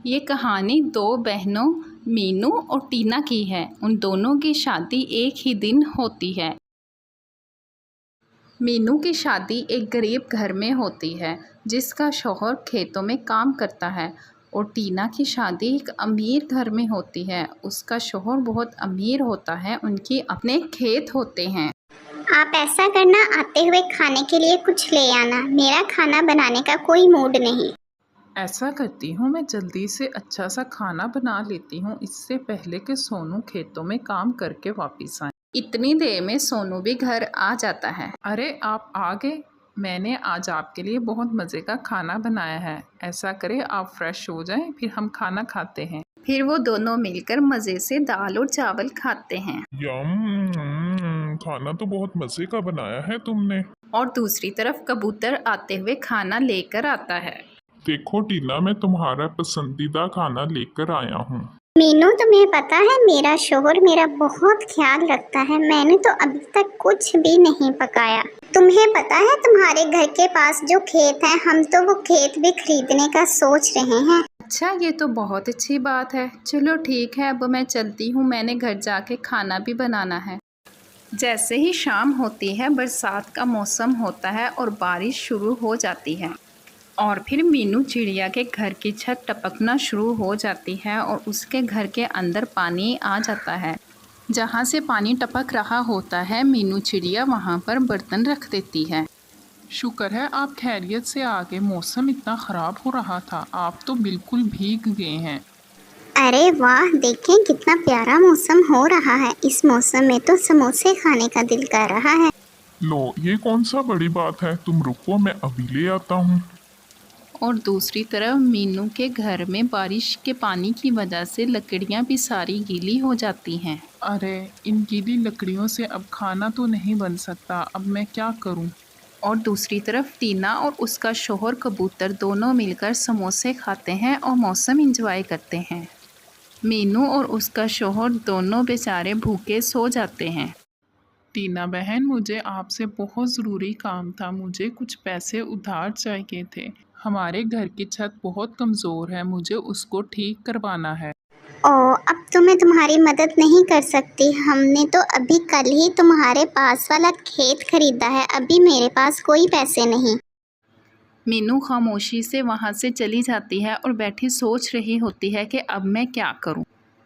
ये कहानी दो बहनों मीनू और टीना की है। उन दोनों की शादी एक ही दिन होती है। मीनू की शादी एक गरीब घर में होती है जिसका शौहर खेतों में काम करता है, और टीना की शादी एक अमीर घर में होती है। उसका शौहर बहुत अमीर होता है, उनके अपने खेत होते हैं। आप ऐसा करना, आते हुए खाने के लिए कुछ ले आना। मेरा खाना बनाने का कोई मूड नहीं। ऐसा करती हूँ, मैं जल्दी से अच्छा सा खाना बना लेती हूँ, इससे पहले कि सोनू खेतों में काम करके वापस आए। इतनी देर में सोनू भी घर आ जाता है। अरे आप आ गए। मैंने आज आपके लिए बहुत मज़े का खाना बनाया है। ऐसा करें, आप फ्रेश हो जाएं, फिर हम खाना खाते हैं। फिर वो दोनों मिलकर मज़े से दाल और चावल खाते हैं। खाना तो बहुत मज़े का बनाया है तुमने। और दूसरी तरफ कबूतर आते हुए खाना लेकर आता है। देखो टीना, मैं तुम्हारा पसंदीदा खाना लेकर आया हूँ। मीनू, तुम्हें पता है मेरा शौहर मेरा बहुत ख्याल रखता है। मैंने तो अभी तक कुछ भी नहीं पकाया। तुम्हें पता है तुम्हारे घर के पास जो खेत है, हम तो वो खेत भी खरीदने का सोच रहे हैं। अच्छा, ये तो बहुत अच्छी बात है। चलो ठीक है, अब मैं चलती हूँ, मैंने घर जाके खाना भी बनाना है। जैसे ही शाम होती है, बरसात का मौसम होता है और बारिश शुरू हो जाती है, और फिर मीनू चिड़िया के घर की छत टपकना शुरू हो जाती है और उसके घर के अंदर पानी आ जाता है। जहाँ से पानी टपक रहा होता है, मीनू चिड़िया वहाँ पर बर्तन रख देती है। शुक्र है आप खैरियत से आ गए। मौसम इतना ख़राब हो रहा था, आप तो बिल्कुल भीग गए हैं। अरे वाह, देखें कितना प्यारा मौसम हो रहा है। इस मौसम में तो समोसे खाने का दिल कर रहा है। लो, ये कौन सा बड़ी बात है, तुम रुको, मैं अभी ले आता हूँ। और दूसरी तरफ मीनू के घर में बारिश के पानी की वजह से लकड़ियाँ भी सारी गीली हो जाती हैं। अरे इन गीली लकड़ियों से अब खाना तो नहीं बन सकता, अब मैं क्या करूं? और दूसरी तरफ टीना और उसका शौहर कबूतर दोनों मिलकर समोसे खाते हैं और मौसम एंजॉय करते हैं। मीनू और उसका शौहर दोनों बेचारे भूखे सो जाते हैं। टीना बहन, मुझे आपसे बहुत ज़रूरी काम था। मुझे कुछ पैसे उधार चाहिए थे। हमारे घर की छत बहुत कमज़ोर है, मुझे उसको ठीक करवाना है। ओ, अब तो मैं तुम्हारी मदद नहीं कर सकती। हमने तो अभी कल ही तुम्हारे पास वाला खेत खरीदा है। अभी मेरे पास कोई पैसे नहीं। मीनू खामोशी से वहाँ से चली जाती है और बैठी सोच रही होती है कि अब मैं क्या करूँ।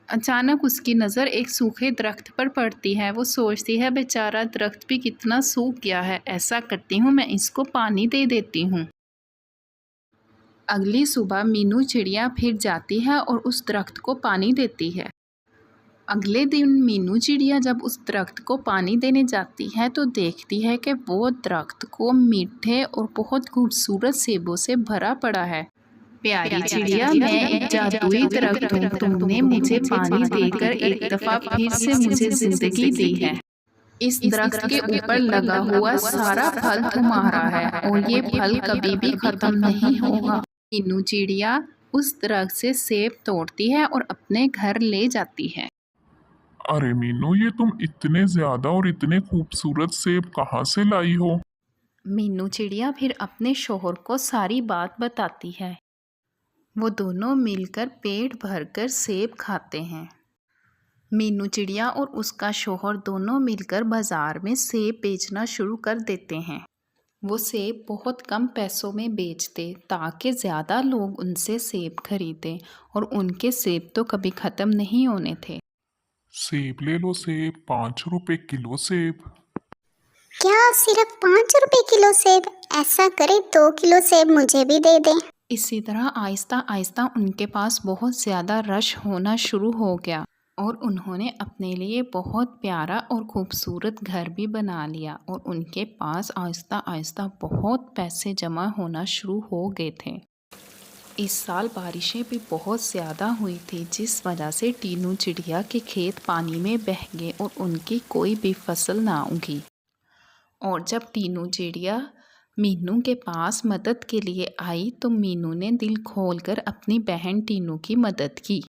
अचानक उसकी नज़र एक सूखे दरख्त पर पड़ती है। वो सोचती है बेचारा दरख्त भी कितना सूख गया है, ऐसा करती हूँ मैं इसको पानी दे देती हूँ। अगली सुबह मीनू चिड़िया फिर जाती है और उस दरख्त को पानी देती है। अगले दिन मीनू चिड़िया जब उस दरख्त को पानी देने जाती है तो देखती है कि वो दरख्त को मीठे और बहुत खूबसूरत सेबों से भरा पड़ा है। प्यारी चिड़िया, मैं एक जादुई दरख्त हूँ, तुमने मुझे पानी देकर एक दफ़ा फिर से मुझे ज़िंदगी दी है। इस दरख्त के ऊपर लगा हुआ सारा फल तुम्हारा है और ये फल कभी भी ख़त्म नहीं होगा। मीनू चिड़िया उस दरख्त से सेब तोड़ती है और अपने घर ले जाती है। अरे मीनू, ये तुम इतने ज्यादा और इतने खूबसूरत सेब कहाँ से लाई हो? मीनू चिड़िया फिर अपने शौहर को सारी बात बताती है। वो दोनों मिलकर पेट भरकर सेब खाते हैं। मीनू चिड़िया और उसका शौहर दोनों मिलकर बाज़ार में सेब बेचना शुरू कर देते हैं। वो सेब बहुत कम पैसों में बेचते ताकि ज़्यादा लोग उनसे सेब खरीदें, और उनके सेब तो कभी ख़त्म नहीं होने थे। सेब ले लो, सेब 5 रुपए किलो सेब। क्या सिर्फ 5 रुपए किलो सेब? ऐसा करे 2 किलो सेब मुझे भी दे दें। इसी तरह आहिस्ता आहिस्ता उनके पास बहुत ज़्यादा रश होना शुरू हो गया और उन्होंने अपने लिए बहुत प्यारा और ख़ूबसूरत घर भी बना लिया, और उनके पास आहिस्ता आहिस्ता बहुत पैसे जमा होना शुरू हो गए थे। इस साल बारिशें भी बहुत ज़्यादा हुई थी, जिस वजह से टीनू चिड़िया के खेत पानी में बह गए और उनकी कोई भी फसल ना उगी। और जब टीनू चिड़िया मीनू के पास मदद के लिए आई तो मीनू ने दिल खोलकर अपनी बहन टीनू की मदद की।